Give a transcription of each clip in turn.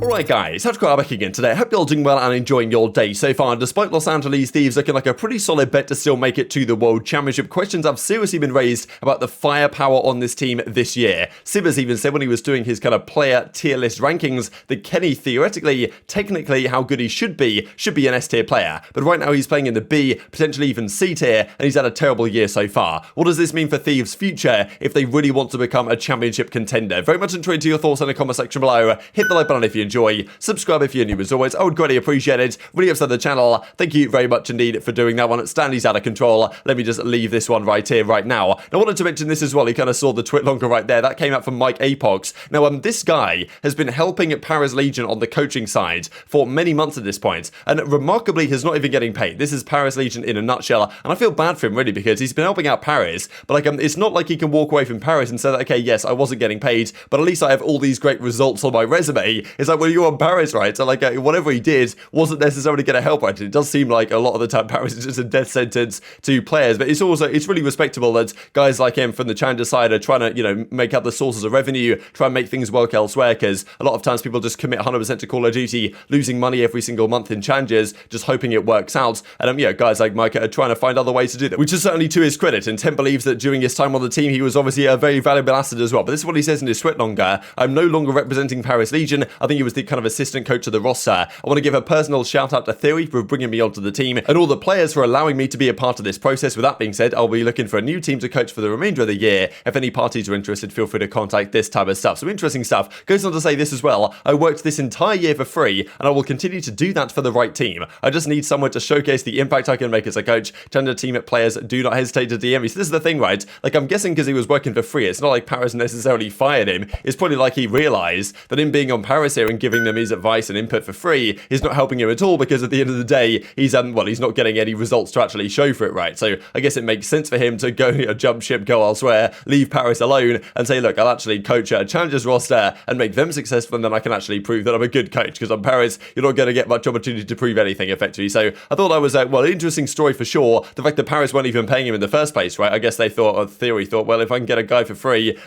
Alright guys, TacticalRab back again today. I hope you're all doing well and enjoying your day so far. And despite Los Angeles Thieves looking like a pretty solid bet to still make it to the World Championship, questions have seriously been raised about the firepower on this team this year. Sibbers even said when he was doing his kind of player tier list rankings that Kenny theoretically, technically, how good he should be an S tier player. But right now he's playing in the B, potentially even C tier, and he's had a terrible year so far. What does this mean for Thieves' future if they really want to become a championship contender? Very much intrigued to your thoughts in the comment section below. Hit the like button if you enjoy. Subscribe if you're new as always. I would greatly appreciate it. Really upset the channel. Thank you very much indeed for doing that one. Standy's out of control. Let me just leave this one right here, right now. Now, I wanted to mention this as well. You kind of saw the twit longer right there. That came out from Mike Apox. Now, this guy has been helping Paris Legion on the coaching side for many months at this point, and remarkably has not even getting paid. This is Paris Legion in a nutshell, and I feel bad for him really because he's been helping out Paris, but like it's not like he can walk away from Paris and say that, okay, yes, I wasn't getting paid, but at least I have all these great results on my resume. It's like, well, you're on Paris, right? So like whatever he did wasn't necessarily going to help, right? It does seem like a lot of the time Paris is just a death sentence to players, but it's really respectable that guys like him from the challenger side are trying to, you know, make other sources of revenue, try and make things work elsewhere, because a lot of times people just commit 100% to Call of Duty, losing money every single month in challengers, just hoping it works out. And yeah, guys like Mike are trying to find other ways to do that, which is certainly to his credit. And Tim believes that during his time on the team, he was obviously a very valuable asset as well. But this is what he says in his tweet longer. I'm no longer representing Paris Legion. I think he was the kind of assistant coach of the roster. I want to give a personal shout out to Theory for bringing me onto the team and all the players for allowing me to be a part of this process. With that being said, I'll be looking for a new team to coach for the remainder of the year. If any parties are interested, feel free to contact this type of stuff. So interesting stuff. Goes on to say this as well. I worked this entire year for free and I will continue to do that for the right team. I just need someone to showcase the impact I can make as a coach. Tender team at players, do not hesitate to DM me. So this is the thing, right? Like I'm guessing because he was working for free, it's not like Paris necessarily fired him. It's probably like he realized that him being on Paris here and giving them his advice and input for free is not helping him at all, because at the end of the day, he's not getting any results to actually show for it, right? So I guess it makes sense for him to go, jump ship, go elsewhere, leave Paris alone, and say, look, I'll actually coach a challengers roster and make them successful, and then I can actually prove that I'm a good coach, because on Paris, you're not going to get much opportunity to prove anything effectively. So I thought that was an interesting story for sure. The fact that Paris weren't even paying him in the first place, right? I guess they thought, or Theory thought, well, if I can get a guy for free,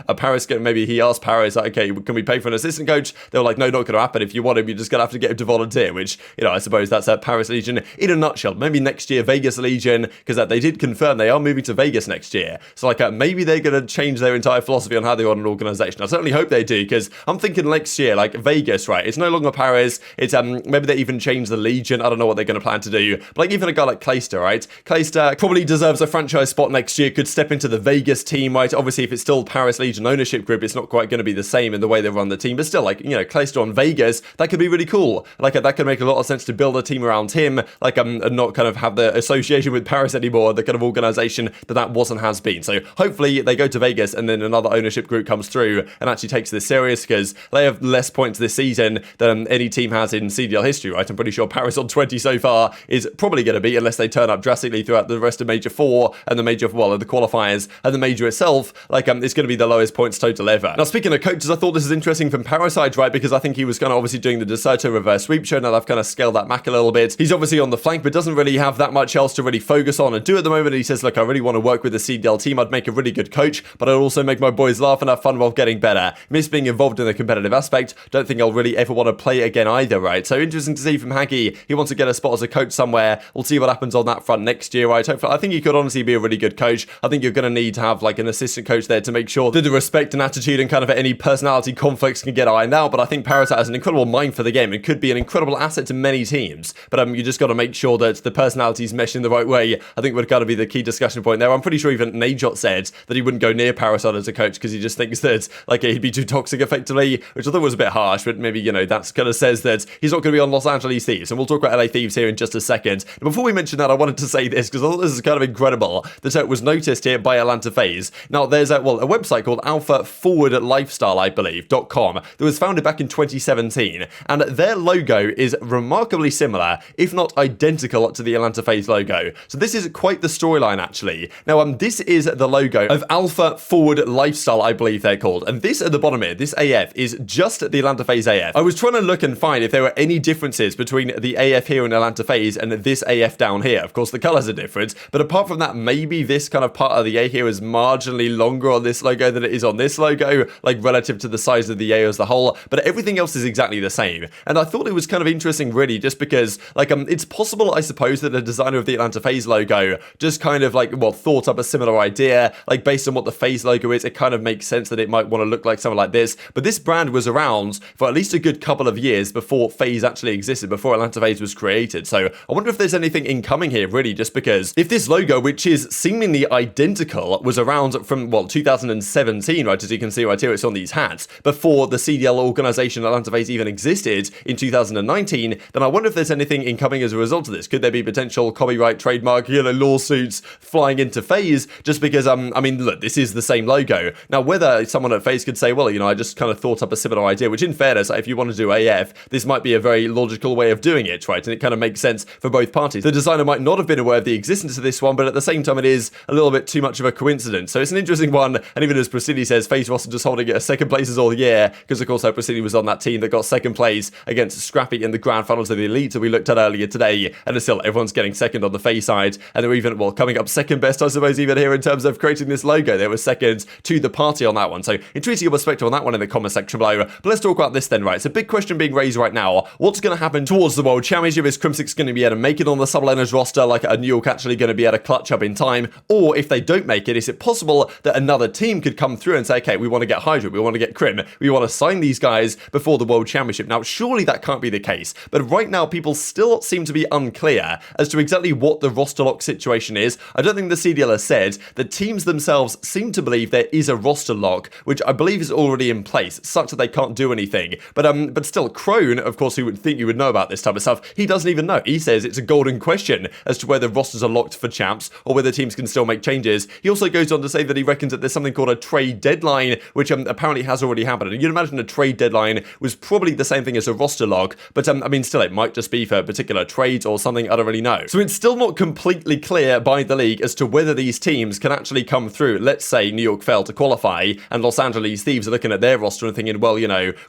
maybe he asked Paris, like, okay, can we pay for an assistant coach? They were like, no, not going to happen. If you want him, you're just going to have to get him to volunteer, which, I suppose that's Paris Legion in a nutshell. Maybe next year, Vegas Legion, because they did confirm they are moving to Vegas next year. So like maybe they're going to change their entire philosophy on how they run an organization. I certainly hope they do, because I'm thinking next year, like Vegas, right? It's no longer Paris. It's maybe they even change the Legion. I don't know what they're going to plan to do. But like even a guy like Clayster, right? Clayster probably deserves a franchise spot next year, could step into the Vegas team, right? Obviously, if it's still Paris Legion ownership group, it's not quite going to be the same in the way they run the team. But still, like, Clayster on Vegas, that could be really cool. Like that could make a lot of sense to build a team around him, like and not kind of have the association with Paris anymore, the kind of organization that was and has been. So hopefully they go to Vegas and then another ownership group comes through and actually takes this serious, because they have less points this season than any team has in CDL history, right? I'm pretty sure Paris on 20 so far is probably going to be, unless they turn up drastically throughout the rest of Major 4 and the Major, the qualifiers and the Major itself, like it's going to be the lowest points total ever. Now, speaking of coaches, I thought this is interesting from Parasite, right? Because I think he was kind of obviously doing the Deserto reverse sweep show. Now I've kind of scaled that back a little bit. He's obviously on the flank, but doesn't really have that much else to really focus on and do at the moment. He says, look, I really want to work with the CDL team. I'd make a really good coach, but I'd also make my boys laugh and have fun while getting better. Miss being involved in the competitive aspect. Don't think I'll really ever want to play again either, right? So interesting to see from Haggy. He wants to get a spot as a coach somewhere. We'll see what happens on that front next year, right? Hopefully, I think he could honestly be a really good coach. I think you're going to need to have like an assistant coach there to make sure that the respect and attitude and kind of any personality conflicts can get ironed out. But I think Parasite has an incredible mind for the game and could be an incredible asset to many teams. But you just got to make sure that the personalities mesh in the right way. I think would got to be the key discussion point there. I'm pretty sure even Najot said that he wouldn't go near Parasite as a coach because he just thinks that like he'd be too toxic effectively, which I thought was a bit harsh, but maybe, that's kind of says that he's not going to be on Los Angeles Thieves. And we'll talk about LA Thieves here in just a second. But before we mention that, I wanted to say this because I thought this is kind of incredible that it was noticed here by Atlanta FaZe. Now, there's a website called Alpha Forward Lifestyle, I believe, .com that was founded back in 2017, and their logo is remarkably similar, if not identical, to the Atlanta FaZe logo. So this is quite the storyline, actually. Now, this is the logo of Alpha Forward Lifestyle, I believe they're called, and this at the bottom here, this AF, is just the Atlanta FaZe AF. I was trying to look and find if there were any differences between the AF here in Atlanta FaZe and this AF down here. Of course, the colors are different, but apart from that, maybe this kind of part of the A here is marginally longer on this logo than it is on this logo, like relative to the size of the A as the whole, but everything else is exactly the same. And I thought it was kind of interesting, really, just because, like, it's possible, I suppose, that a designer of the Atlanta FaZe logo just kind of, like, well, thought up a similar idea. Like, based on what the FaZe logo is, it kind of makes sense that it might want to look like something like this. But this brand was around for at least a good couple of years before FaZe actually existed, before Atlanta FaZe was created. So I wonder if there's anything incoming here, really, just because if this logo, which is seemingly identical, was around from, well, 2017, right, as you can see right here, it's on these hats, before the CDL organization Atlanta FaZe even existed in 2019, then I wonder if there's anything incoming as a result of this. Could there be potential copyright, trademark, lawsuits flying into FaZe, just because, I mean, look, this is the same logo. Now, whether someone at FaZe could say, well, I just kind of thought up a similar idea, which in fairness, if you want to do AF, this might be a very logical way of doing it, right? And it kind of makes sense for both parties. The designer might not have been aware of the existence of this one, but at the same time, it is a little bit too much of a coincidence. So it's an interesting one, and even as Prestinni says, FaZe roster just holding it as second places all year, because of course, Prestinni was on that team that got second place against Scrappy in the grand finals of the Elite that we looked at earlier today, and still everyone's getting second on the FaZe side, and they're even, well, coming up second best, I suppose, even here in terms of creating this logo. They were second to the party on that one. So intriguing your perspective on that one in the comment section below. But let's talk about this then, right? It's a big question being raised right now. What's going to happen towards the World Championship? Is Crimsix going to be able to make it on the sublaners roster? Like, are New York actually going to be able to clutch up in time? Or if they don't make it, is it possible that another team could come through and say, okay, we want to get Hydra, we want to get Crim, we want to sign these guys before the World Championship? Now, surely that can't be the case. But right now, people still seem to be unclear as to exactly what the roster lock situation is. I don't think the CDL has said. The teams themselves seem to believe there is a roster lock, which I believe is already in place, such that they can't do anything. But still, Crone, of course, who would think you would know about this type of stuff, he doesn't even know. He says it's a golden question as to whether rosters are locked for champs or whether teams can still make changes. He also goes on to say that he reckons that there's something called a trade deadline, which apparently has already happened. And you'd imagine a trade deadline was probably the same thing as a roster lock, but I mean, still, it might just be for particular trades or something, I don't really know. So it's still not completely clear by the league as to whether these teams can actually come through. Let's say New York failed to qualify and Los Angeles Thieves are looking at their roster and thinking, well,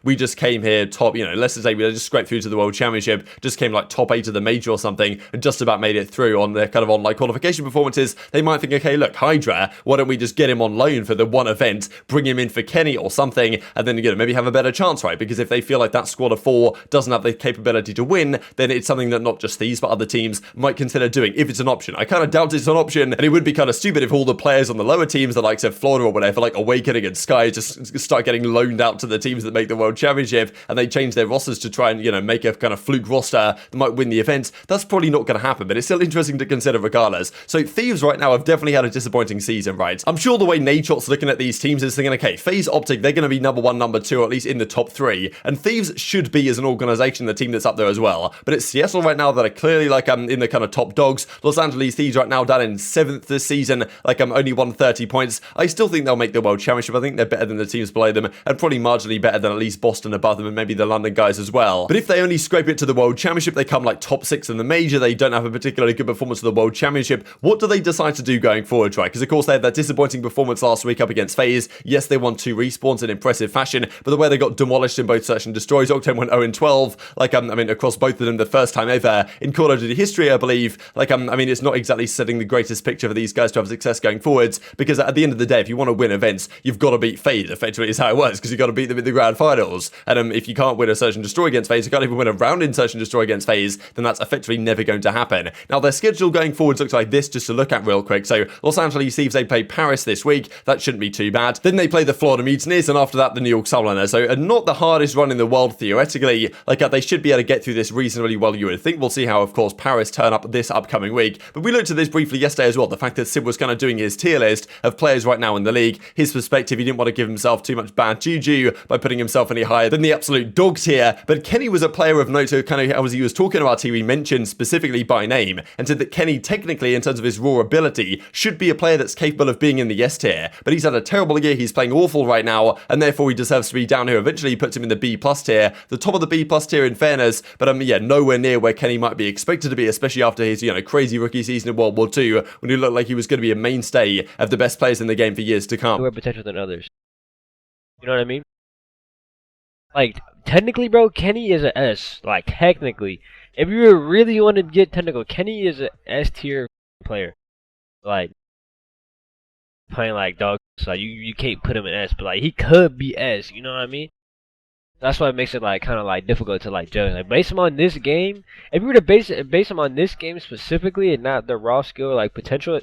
we just came here top, let's just say we just scraped through to the World Championship, just came like top 8 of the major or something, and just about made it through on their kind of online qualification performances. They might think, okay, look, Hydra, why don't we just get him on loan for the one event, bring him in for Kenny or something, and then, maybe have a better chance, right? Because if they feel like that squad of 4 doesn't have the capability to win, then it's something that not just Thieves, but other teams might consider doing, if it's an option. I kind of doubt it's an option, and it would be kind of stupid if all the players on the lower teams, the likes of Florida or whatever, like Awakening and Sky, just start getting loaned out to the teams that make the World Championship, and they change their rosters to try and, make a kind of fluke roster that might win the event. That's probably not going to happen, but it's still interesting to consider regardless. So Thieves right now have definitely had a disappointing season, right? I'm sure the way Nadeshot's looking at these teams is thinking, okay, FaZe Optic, they're going to be number 1, number 2, or at least in the top 3, and Thieves should be, as an organization, the team that's up there as well. But it's Seattle right now that are clearly like in the kind of top dogs. Los Angeles Thieves right now down in 7th this season, like only won 30 points. I still think they'll make the World Championship. I think they're better than the teams below them, and probably marginally better than at least Boston above them, and maybe the London guys as well. But if they only scrape it to the World Championship, they come like top 6 in the major, they don't have a particularly good performance of the World Championship, what do they decide to do going forward, right? Because of course they had that disappointing performance last week up against FaZe. Yes, they won 2 respawns in impressive fashion, but the way they got demolished in both Search and Destroys, Octane went 0-12, like, I mean, across both of them, the first time ever in Call of Duty history, I believe. Like, I mean, it's not exactly setting the greatest picture for these guys to have success going forwards, because at the end of the day, if you want to win events, you've got to beat FaZe, effectively is how it works, because you've got to beat them in the grand finals. And if you can't win a Search and Destroy against FaZe, you can't even win a round in Search and Destroy against FaZe, then that's effectively never going to happen. Now, their schedule going forwards looks like this, just to look at real quick. So, Los Angeles Thieves, they play Paris this week. That shouldn't be too bad. Then they play the Florida Mutineers, and after that, the New York Subliners. So, not the hardest run in the world, theoretically. Like, they should be able to get through this reasonably well, you would think. We'll see how, of course, Paris turn up this upcoming week. But we looked at this briefly yesterday as well. The fact that Simp was kind of doing his tier list of players right now in the league. His perspective, he didn't want to give himself too much bad juju by putting himself any higher than the absolute dog tier. But Kenny was a player of note, who kind of, as he was talking about he mentioned specifically by name, and said that Kenny, technically, in terms of his raw ability, should be a player that's capable of being in the S tier. But he's had a terrible year. He's playing awful right now, and therefore he deserves to be down here. Eventually, he puts him in the B+ tier, the top of the B+ tier in fairness, but yeah, nowhere near where Kenny might be expected to be, especially after his, crazy rookie season in World War II, when he looked like he was going to be a mainstay of the best players in the game for years to come. More potential than others. You know what I mean? Like, technically, bro, Kenny is an S. Like, technically. If you really want to get technical, Kenny is an S tier player. Like, playing like dog. So you can't put him in S, but like, he could be S. You know what I mean? That's why it makes it like kind of like difficult to like judge. Like base them on this game. If you were to base them on this game specifically and not their raw skill or like potential,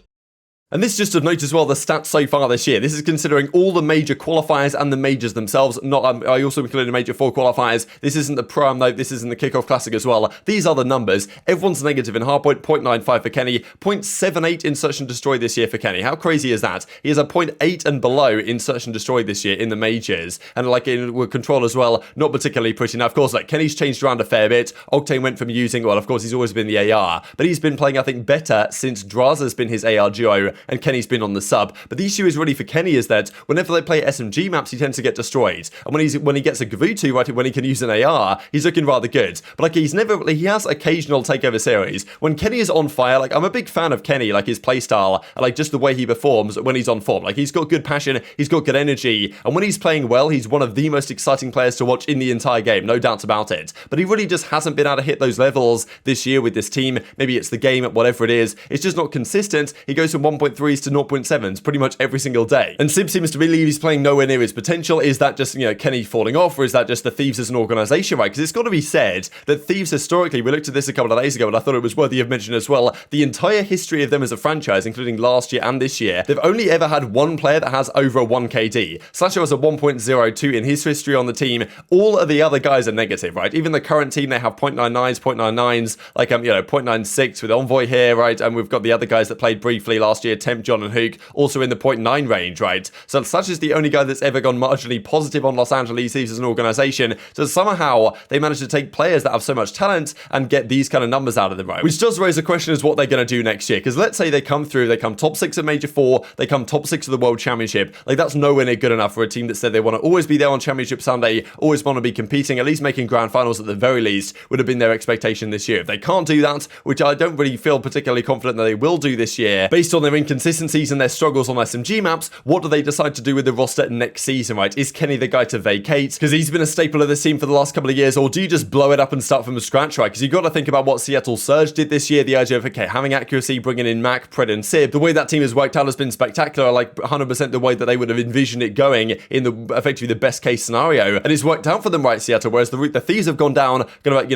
And this just to note as well the stats so far this year. This is considering all the major qualifiers and the majors themselves. Not I also included major 4 qualifiers. This isn't the Prime though. This isn't the Kickoff Classic as well. These are the numbers. Everyone's negative in hardpoint, 0.95 for Kenny, 0.78 in Search and Destroy this year for Kenny. How crazy is that? He has a 0.8 and below in Search and Destroy this year in the majors. And like with Control as well, not particularly pretty. Now, of course, like Kenny's changed around a fair bit. Octane went from using, well, of course, he's always been the AR, but he's been playing, I think, better since Drazah's been his AR duo and Kenny's been on the sub. But the issue is really for Kenny is that whenever they play SMG maps, he tends to get destroyed. And when he gets a Gavutu, right, when he can use an AR, he's looking rather good. But like he has occasional takeover series. When Kenny is on fire, like I'm a big fan of Kenny, like his playstyle and like just the way he performs when he's on form. Like he's got good passion, he's got good energy, and when he's playing well, he's one of the most exciting players to watch in the entire game, no doubts about it. But he really just hasn't been able to hit those levels this year with this team. Maybe it's the game, whatever it is. It's just not consistent. He goes from 1.3s to 0.7s pretty much every single day. And Simp seems to believe he's playing nowhere near his potential. Is that just, Kenny falling off, or is that just the Thieves as an organization, right? Because it's got to be said that Thieves historically, we looked at this a couple of days ago, and I thought it was worthy of mention as well, the entire history of them as a franchise, including last year and this year, they've only ever had one player that has over a 1 KD. Slasher has a 1.02 in his history on the team. All of the other guys are negative, right? Even the current team, they have 0.99s, 0.99s, like, 0.96 with Envoy here, right? And we've got the other guys that played briefly last year, Temp, John, and Huke, also in the 0.9 range, right? So Slash is the only guy that's ever gone marginally positive on Los Angeles Thieves as an organization. So somehow they managed to take players that have so much talent and get these kind of numbers out of them, right? Which does raise a question as what they're going to do next year. Because let's say they come through, they come top 6 at Major 4, they come top 6 of the World Championship. Like that's nowhere near good enough for a team that said they want to always be there on Championship Sunday, always want to be competing, at least making grand finals at the very least, would have been their expectation this year. If they can't do that, which I don't really feel particularly confident that they will do this year, based on their inconsistencies and their struggles on SMG maps, what do they decide to do with the roster next season, right? Is Kenny the guy to vacate? Because he's been a staple of the team for the last couple of years, or do you just blow it up and start from scratch, right? Because you've got to think about what Seattle Surge did this year, the idea of, okay, having accuracy, bringing in Mac, Pred, and Sib. The way that team has worked out has been spectacular, like 100% the way that they would have envisioned it going in the effectively the best case scenario. And it's worked out for them, right, Seattle, whereas the Thieves have gone down,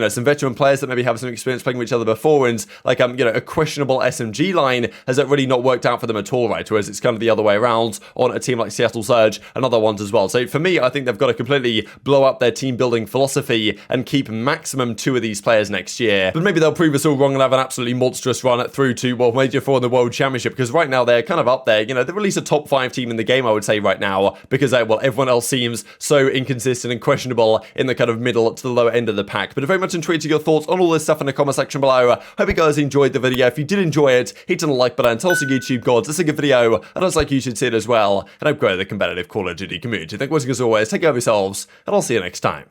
some veteran players that maybe have some experience playing with each other before, and like, a questionable SMG line has really not worked out for them at all, right? Whereas it's kind of the other way around on a team like Seattle Surge and other ones as well. So for me, I think they've got to completely blow up their team building philosophy and keep maximum 2 of these players next year. But maybe they'll prove us all wrong and have an absolutely monstrous run through to, well, Major 4 in the World Championship, because right now they're kind of up there. They're at least a top 5 team in the game, I would say, right now, because, everyone else seems so inconsistent and questionable in the kind of middle to the lower end of the pack. But very much intrigued to your thoughts on all this stuff in the comment section below. Hope you guys enjoyed the video. If you did enjoy it, hit on the like button. Tell us on YouTube gods, this is a good video, and I was like you should see it as well. And I grow the competitive Call of Duty community. Thank you for watching as always. Take care of yourselves, and I'll see you next time.